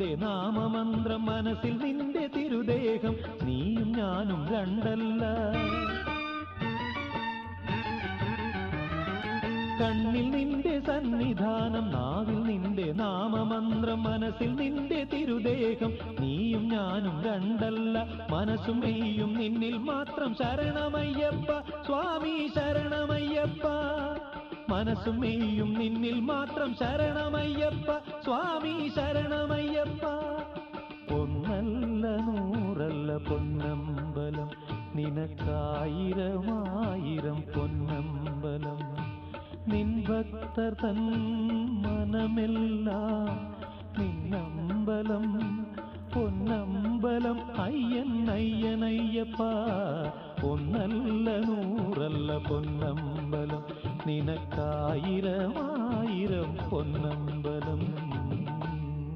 നിന്റെ നാമമന്ത്രം മനസ്സിൽ നിന്റെ തിരുദേഹം നീയും ഞാനും രണ്ടല്ല കണ്ണിൽ നിന്റെ സന്നിധാനം നാവിൽ നിന്റെ നാമമന്ത്രം മനസ്സിൽ നിന്റെ തിരുദേഹം നീയും ഞാനും രണ്ടല്ല മനസ്സും മെയ്യും നിന്നിൽ മാത്രം ശരണമയ്യപ്പ സ്വാമി ശരണമയ്യപ്പ മനസ്സും മെയ്യും നിന്നിൽ മാത്രം ശരണമയ്യപ്പ സ്വാമി ശരണമയ്യപ്പ ഒന്നല്ല നൂറല്ല പൊന്നമ്പലം നിനക്കായിരമായിരം പൊന്നമ്പലം നിൻ ഭക്തർ തൻ മനമെല്ലാം